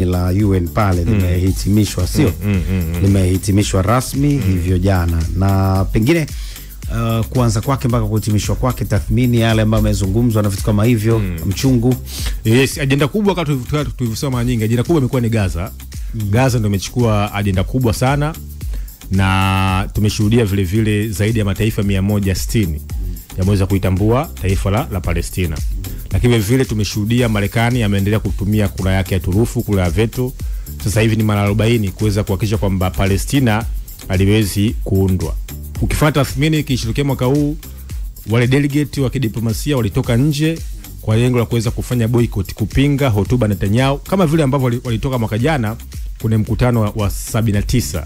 la UN pale limehitimishwa, sio? Limehitimishwa rasmi hivyo jana, na pengine kuanza kwake mpaka kuhitimishwa kwake, tathmini yale ambayo yamezungumzwa na vitu kama hivyo, mchungu. Yes, ajenda kubwa kama tulivyosema nyingi, ajenda kubwa imekuwa ni Gaza. Gaza ndio imechukua ajenda kubwa sana, na tumeshuhudia vile vile zaidi ya mataifa 160 yameweza kuitambua taifa la Palestina. Lakini vile vile tumeshuhudia Marekani ameendelea kutumia kura yake ya turufu, kura ya veto. Sasa hivi ni mara 40 kuweza kuhakikisha kwamba Palestina haliwezi kuundwa. Ukifuata tathmini kishirikia mwaka huu, wale delegate wa kidiplomasia walitoka nje kwa lengo la kuweza kufanya boycott, kupinga hotuba Netanyahu, kama vile ambavyo walitoka mwaka jana kwenye mkutano wa 79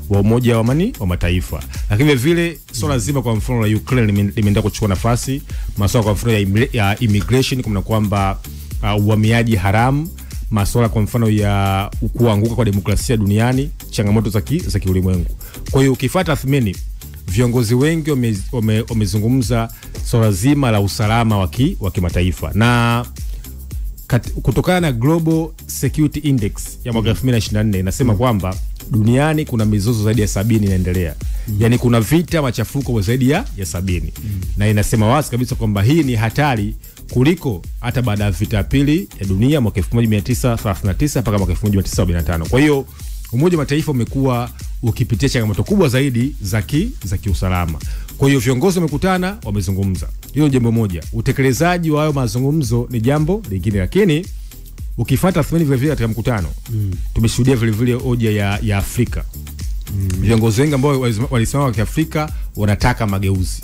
wa Umoja wa Mataifa. Lakini vile swala zima kwa mfano la Ukraine limeenda kuchukua nafasi, masuala kwa mfano ya immigration, kama kwamba uhamiaji haramu, masuala kwa mfano ya kuanguka kwa demokrasia duniani, changamoto za kiulimwengu. Kwa hiyo ukifuata tathmini, viongozi wengi wamezungumza swala zima la usalama wa kimataifa, na kutokana na Global Security Index ya mwaka 2024 inasema kwamba duniani kuna mizozo zaidi ya 70 inaendelea. Yani kuna vita, machafuko zaidi ya 70. Na inasema wazi kabisa kwamba hii ni hatari kuliko hata baada ya vita ya pili ya dunia mwaka 1939 mpaka mwaka 1945. Kwa hiyo Umoja wa Mataifa umekuwa ukipitia changamoto kubwa zaidi za kiusalama. Kwa hiyo viongozi wamekutana, wamezungumza. Hilo jambo moja. Utekelezaji wa hayo mazungumzo ni jambo lingine. Lakini ukifuata tathmini vile vile katika mkutano, tumeshuhudia vile vile hoja ya Afrika. Viongozi wengi ambao walisimama kwa Afrika wanataka mageuzi.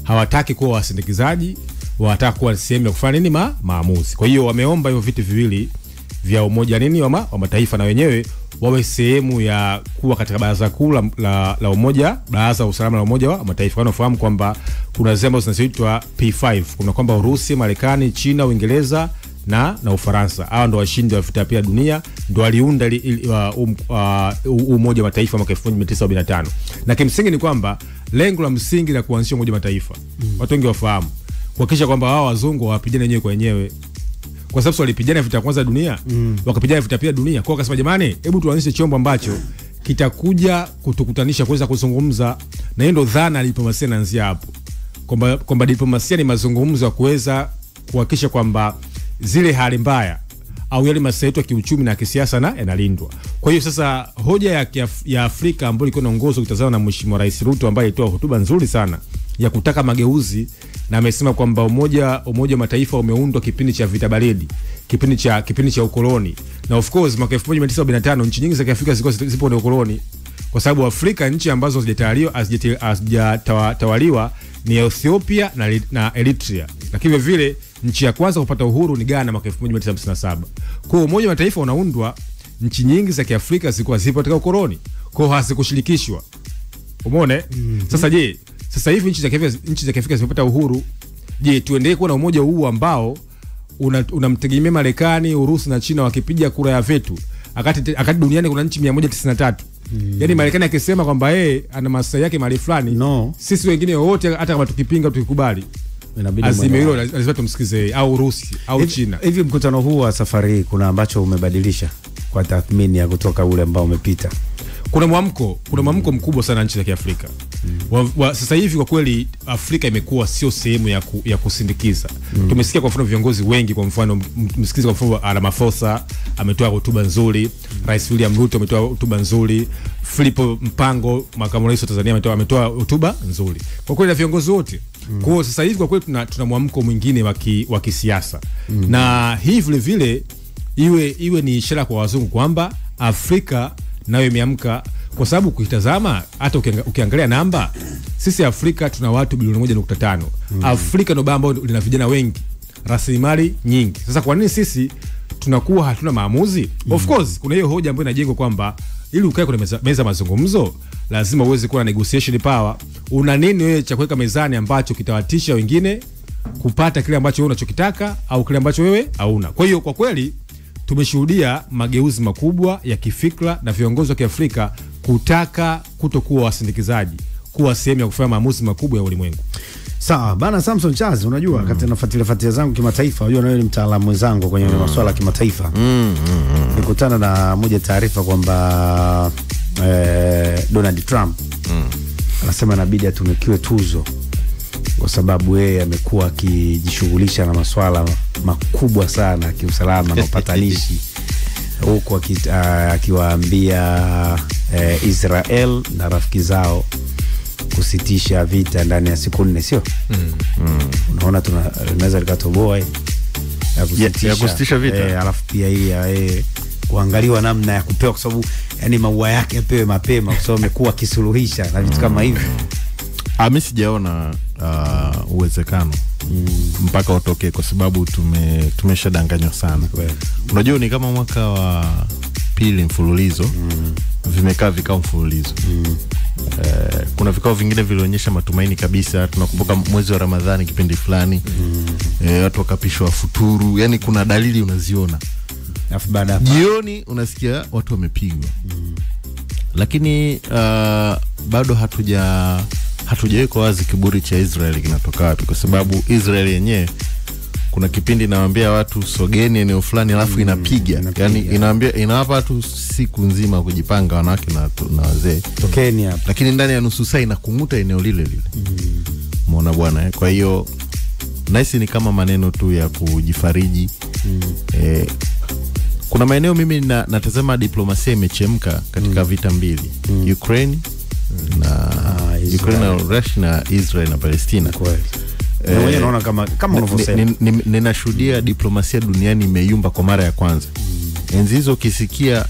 Hawataki kuwa wasindikizaji, wanataka kuwa sehemu ya kufanya nini maamuzi. Kwa hiyo wameomba hivyo vitu viwili vya Umoja wa Mataifa, na wenyewe wawe sehemu ya kuwa katika baraza kuu la Umoja, baraza la usalama la Umoja wa Mataifa. Wanafahamu kwamba kuna zema zinazoitwa P5, kuna kwamba Urusi, Marekani, China, Uingereza na Ufaransa. Hao ndio washindi wa vita ya dunia, ndio waliunda Umoja wa Mataifa mwaka 1975. Na kimsingi ni kwamba lengo la msingi la kuanzisha Umoja wa Mataifa, watu wengi wafahamu, kuhakikisha kwamba hao wazungu wapigane wenyewe kwa wenyewe. Kwa sababu walipigana vita ya kwanza dunia, wakapigana vita pia dunia. Kwa akasema jamani, hebu tuanzishe chombo ambacho kitakuja kutukutanisha kuweza kuzungumza. Na hiyo ndio dhana ya diplomasia inaanzia hapo. Kwamba diplomasia ni mazungumzo ya kuweza kuhakikisha kwamba zile hali mbaya au yale masuala yetu ya kiuchumi na kisiasa na yanalindwa. Kwa hiyo sasa hoja ya Afrika ambayo ilikuwa inaongozwa kitazama na Mheshimiwa Rais Ruto, ambaye alitoa hotuba nzuri sana ya kutaka mageuzi, na amesema kwamba Umoja wa Mataifa umeundwa kipindi cha vita baridi, kipindi cha ukoloni. Na of course mwaka 1975 nchi nyingi za Afrika zipo na ukoloni, kwa sababu Afrika nchi ambazo hazijatawaliwa ni Ethiopia na Eritrea. Lakini vile nchi ya kwanza kupata uhuru ni Ghana mwaka 1957. Kwa Umoja wa Mataifa unaundwa, nchi nyingi za Kiafrika zilikuwa zipo katika ukoloni, kwa hazikushirikishwa. Umeona? Sasa je, sasa hivi nchi za Kiafrika zimepata uhuru, je, tuendelee kuwa na umoja huu ambao unamtegemea Marekani, Urusi na China wakipiga kura ya veto, akati duniani kuna nchi 193? Yaani Marekani akisema kwamba ana maslahi yake mahali fulani, sisi wengine wote hata kama tukipinga tukikubali, azime hilo lazima tumsikize, au Urusi au China. Hivi mkutano huu wa safari kuna ambacho umebadilisha kwa tathmini ya kutoka ule ambao umepita? Kuna mwamko mkubwa sana nchi za Kiafrika. Sasa hivi kwa kweli Afrika imekuwa sio sehemu ya kusindikiza. Tumesikia kwa mfano viongozi wengi, kwa mfano msikize kwa mfano Ramaphosa ametoa hotuba nzuri, Rais William Ruto ametoa hotuba nzuri, Filipo Mpango, makamu rais wa Tanzania, ametoa hotuba nzuri. Kwa kweli na viongozi wote. Kwa hiyo sasa hivi kwa kweli tuna mwamko mwingine wa kisiasa. Na hii vile vile iwe ni ishara kwa wazungu kwamba Afrika nayo imeamka, kwa sababu ukitazama hata ukiangalia namba, sisi Afrika tuna watu bilioni 1.5. Afrika ndio bara ambayo lina vijana wengi, rasilimali nyingi. Sasa kwa nini sisi tunakuwa hatuna maamuzi? Of course kuna hiyo hoja ambayo inajengwa kwamba ili ukae kwenye meza mazungumzo lazima uweze kuwa na negotiation power. Una nini wewe cha kuweka mezani ambacho kitawatisha wengine kupata kile ambacho wewe unachokitaka au kile ambacho wewe hauna? Kwa hiyo kwa kweli tumeshuhudia mageuzi makubwa ya kifikra na viongozi wa Kiafrika kutaka kutokuwa wasindikizaji, kuwa sehemu ya kufanya maamuzi makubwa ya ulimwengu. Sawa bana Samson Charles, unajua wakati nafuatilia zangu kimataifa, unajua wewe ni mtaalamu mwenzangu kwenye masuala ya kimataifa. Nikutana na moja taarifa kwamba Donald Trump anasema inabidi atunukiwe tuzo kwa sababu yeye amekuwa akijishughulisha na masuala makubwa sana kiusalama na upatanishi huko akiwaambia Israel na rafiki zao kusitisha vita ndani ya siku 4, sio? Unaona tunaweza likatoboa ya kusitisha vita. Alafu pia hii kuangaliwa namna ya kupewa, kwa sababu yani maua yake apewe mapema kwa sababu amekuwa kisuluhisha na vitu kama hivi. Mimi sijaona uwezekano mpaka utoke, kwa sababu tumeshadanganywa sana. Unajua ni kama mwaka wa pili mfululizo vimekaa vikao mfululizo. Kuna vikao vingine vilionyesha matumaini kabisa. Tunakumbuka mwezi wa Ramadhani kipindi fulani watu wakapishwa futuru, yani kuna dalili unaziona. Alafu baada jioni unasikia watu wamepigwa. Lakini bado hatujaweka wazi kiburi cha Israeli kinatoka wapi, kwa sababu Israeli yenyewe kuna kipindi inawaambia watu sogeni eneo fulani, alafu inapiga. Yani inawaambia, inawapa watu siku nzima kujipanga, wanawake na wazee, tokeni hapa, lakini ndani ya nusu saa inakunguta eneo lile. Muona bwana. Kwa hiyo naisi ni kama maneno tu ya kujifariji. Kuna maeneo mimi natazama diplomasia imechemka katika vita mbili, Ukraine na Russia na Israel na Palestina. Wewe unaona kama unavyosema, ninashuhudia diplomasia duniani imeyumba kwa mara ya kwanza. Enzi hizo ukisikia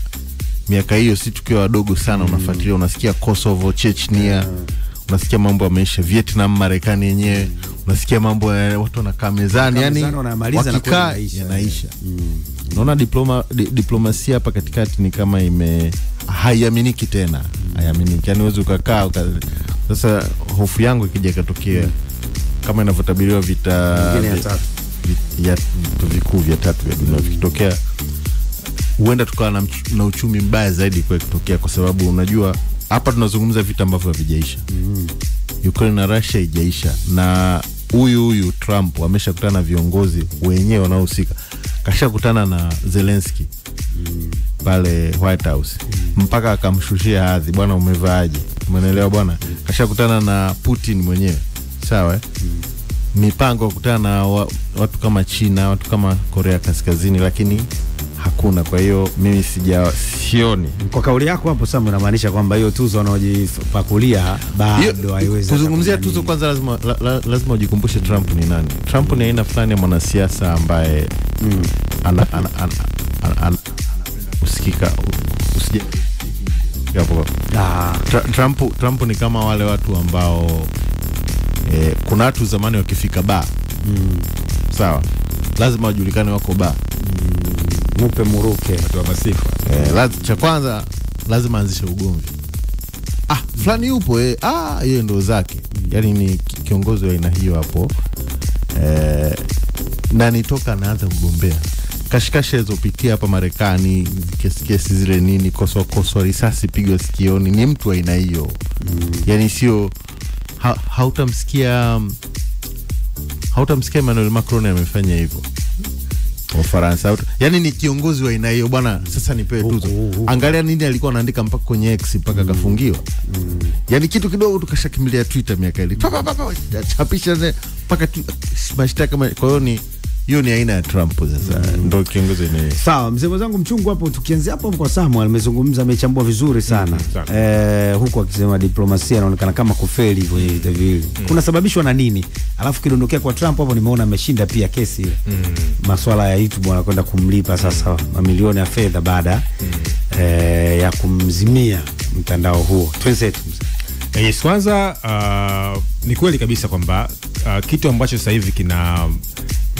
miaka hiyo, si tukiwa wadogo sana, unafuatilia unasikia Kosovo, Chechnya, unasikia mambo yameisha, Vietnam, Marekani yenyewe, unasikia mambo ya watu wanakaa mezani, yani wakikaa yanaisha. Naona diplomasia hapa katikati ni kama haiaminiki tena. Haiaminiki. Yani uweze ukakaa sasa, hofu yangu ikija katokea kama inavyotabiriwa vita ya vikuu vya 3 vya dunia vikitokea, huenda tukawa na uchumi mbaya zaidi kwa kutokea, kwa sababu unajua hapa tunazungumza vita ambavyo havijaisha. Ukraine na Russia haijaisha, na huyu Trump ameshakutana na viongozi wenyewe wanaohusika. Kashakutana na Zelensky pale White House, mpaka akamshushia hadhi, bwana umevaaje, umeelewa bwana. Kashakutana na Putin mwenyewe, sawa. Mipango kukutana na watu kama China, watu kama Korea Kaskazini, lakini hakuna. Kwa hiyo mimi sioni. Kwa kauli yako hapo Sam, unamaanisha kwamba hiyo tuzo wanaojipakulia bado haiwezi kuzungumzia tuzo. Kwanza lazima ujikumbushe Trump ni nani. Trump ni aina fulani ya mwanasiasa ambaye usikika usije hapo. Trump ni kama wale watu ambao kuna watu zamani wakifika ba sawa, lazima wajulikane wako ba, mupe muruke watu wa masifa. Cha kwanza lazima anzishe ugomvi. Fulani yupo hiyo ndo zake. Yani ni kiongozi wa aina hiyo hapo. Na nitoka anaanza kugombea. Kashikasha zopitia hapa Marekani, kesi zile nini, koso risasi pigwa sikioni, ni mtu wa aina hiyo. Yani sio hautamsikia Emmanuel Macron amefanya hivyo Ufaransa. Yani ni kiongozi wa aina hiyo bwana. Sasa nipewe tuzo. Angalia nini alikuwa anaandika mpaka kwenye X mpaka kafungiwa. Yani kitu kidogo tukashakimbilia Twitter miaka ile. Chapisha mpaka mashtaka. Kwa hiyo hiyo ni aina ya Trump sasa. Ndio kiongozi ni. Sawa, mzee wangu mchungu hapo, tukianzia hapo kwa Samuel amezungumza, amechambua vizuri sana. Huko akisema diplomasia inaonekana kama kufeli hivyo hivi. Kuna sababishwa na nini? Alafu kidondokea kwa Trump hapo, nimeona ameshinda pia kesi ile. Masuala ya YouTube wanakwenda kumlipa sasa mamilioni ya fedha baada ya kumzimia mtandao huo. Twenzetu Yes, kwanza ni kweli kabisa kwamba kitu ambacho sasa hivi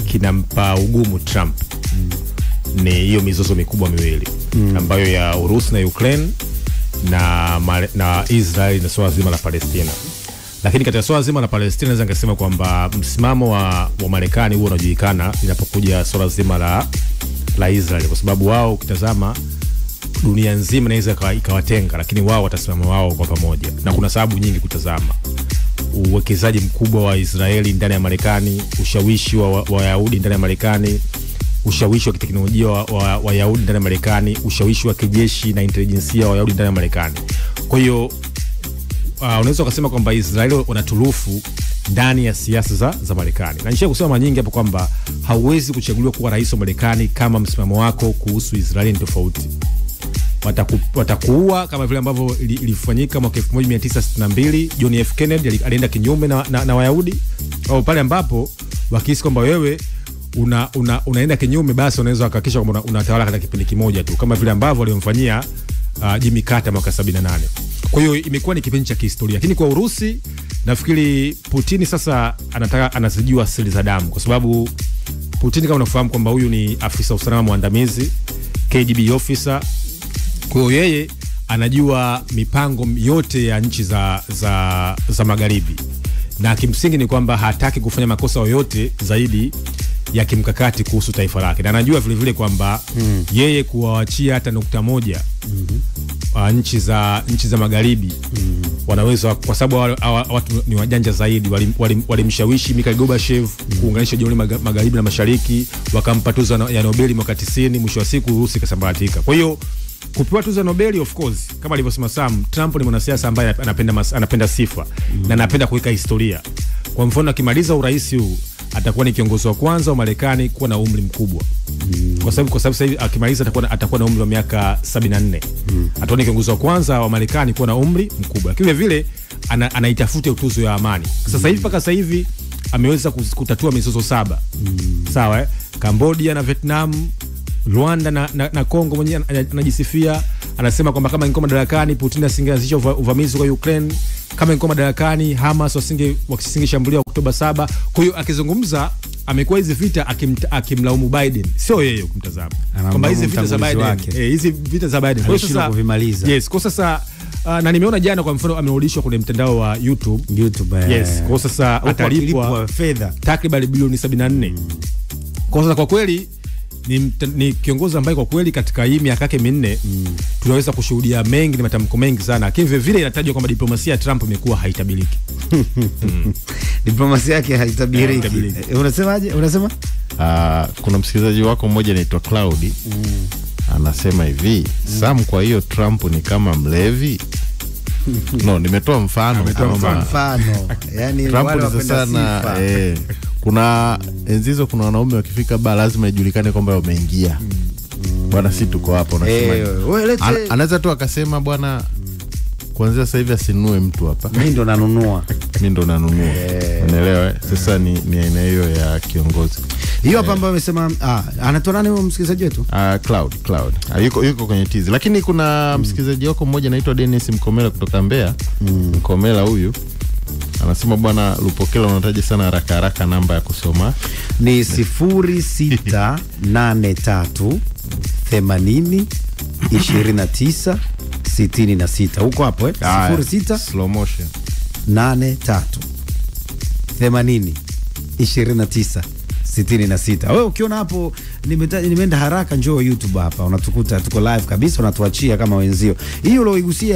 kinampa ugumu Trump ni hiyo mizozo mikubwa miwili ambayo ya Urusi na Ukraine na Israel na swala zima la Palestina. Lakini katika swala zima la Palestina naweza ngasema kwamba msimamo wa Marekani huo unajulikana inapokuja swala zima la Israel, kwa sababu wao ukitazama dunia nzima inaweza ikawatenga, lakini wao watasimama wao kwa pamoja, na kuna sababu nyingi kutazama. uwekezaji mkubwa wa Israeli ndani ya Marekani, ushawishi wa Wayahudi ndani ya Marekani, ushawishi wa kiteknolojia wa Wayahudi ndani ya Marekani, ushawishi wa kijeshi na intelijensia wa Wayahudi ndani ya Marekani. Kwa hiyo unaweza kusema kwamba Israeli wanaturufu ndani ya siasa za Marekani. Na nisha kusema mara nyingi hapo kwamba hauwezi kuchaguliwa kuwa rais wa Marekani kama msimamo wako kuhusu Israeli ni tofauti. Watakuua kama vile ambavyo ilifanyika mwaka 1962. John F. Kennedy alienda kinyume na Wayahudi, au pale ambapo wakihisi kwamba wewe unaenda kinyume, basi unaweza kuhakikisha kwamba unatawala katika kipindi kimoja tu, kama vile ambavyo waliomfanyia Jimmy Carter mwaka 78. Kwa hiyo imekuwa ni kipindi cha kihistoria. Lakini kwa Urusi nafikiri Putin sasa anazijua siri za damu, kwa sababu Putin kama unafahamu kwamba huyu ni afisa usalama mwandamizi, KGB officer. Kwa hiyo yeye anajua mipango yote ya nchi za magharibi, na kimsingi ni kwamba hataki kufanya makosa yoyote zaidi ya kimkakati kuhusu taifa lake, na anajua vile vile kwamba yeye kuwaachia hata nukta moja nchi za magharibi wanaweza, kwa sababu watu ni wajanja zaidi. Walimshawishi Mikhail Gorbachev kuunganisha jumuiya magharibi na mashariki, wakampa tuzo ya Nobel mwaka 90. Mwisho wa siku Urusi ikasambaratika. Kwa hiyo kupewa tuzo ya Nobel, of course, kama alivyosema Sam, Trump ni mwanasiasa ambaye anapenda sifa na anapenda kuweka historia. Kwa mfano, akimaliza urais huu atakuwa ni kiongozi wa kwanza wa Marekani kuwa na umri mkubwa. Kwa sababu sasa hivi akimaliza atakuwa na umri wa miaka 74. Atakuwa ni kiongozi wa kwanza wa Marekani kuwa na umri mkubwa. Lakini vile anaitafuta tuzo ya amani. Sasa hivi mpaka sasa hivi ameweza kutatua mizozo 7. Sawa, Cambodia na Vietnam, Rwanda na Kongo mwenyewe anajisifia. Anasema kwamba kama ingekuwa madarakani Putin asingeanzisha uvamizi kwa Ukraine, kama ingekuwa madarakani Hamas wasingeshambulia Oktoba 7. Kwa hiyo akizungumza amekuwa hizi vita akimlaumu Biden, sio yeye kumtazama kwamba hizi vita za Biden, hizi vita za Biden kwa sasa kuvimaliza. Yes, kwa sasa na nimeona jana kwa mfano amerudishwa kwenye mtandao wa YouTube. Yes, kwa sasa atalipwa fedha takriban bilioni 74. Kwa sasa kwa kweli ni kiongozi ambaye kwa kweli katika hii miaka yake 4 tunaweza kushuhudia mengi, ni matamko mengi sana. Lakini vile vile inatajwa kwamba diplomasia ya Trump imekuwa haitabiriki. Diplomasia yake haitabiriki. Unasemaje? Unasema? Kuna msikilizaji wako mmoja anaitwa Cloud. Anasema hivi, Sam, kwa hiyo Trump ni kama mlevi? No, nimetoa mfano. Yaani Trump sana kuna enzizo, kuna wanaume wakifika ba lazima ijulikane kwamba wameingia. Bwana, si tuko hapo, unasema anaweza tu akasema bwana, kuanzia sasa hivi asinunue mtu hapa, mimi ndo nanunua. Unaelewa? Sasa ni aina hiyo ya kiongozi. Hiyo hapa ambayo amesema anatoa nani huyo msikilizaji wetu? Cloud. Yuko kwenye tizi. Lakini kuna msikilizaji wako mmoja anaitwa Dennis Mkomela kutoka Mbeya. Mkomela huyu anasema bwana Lupokela, unataja sana haraka namba ya kusoma. Ni 0683 80 29 66. Huko hapo 06 slow motion 83 80 29 66. Wewe ukiona hapo nimeenda haraka, njoo YouTube hapa, unatukuta tuko live kabisa, unatuachia kama wenzio. Hiyo ulioigusia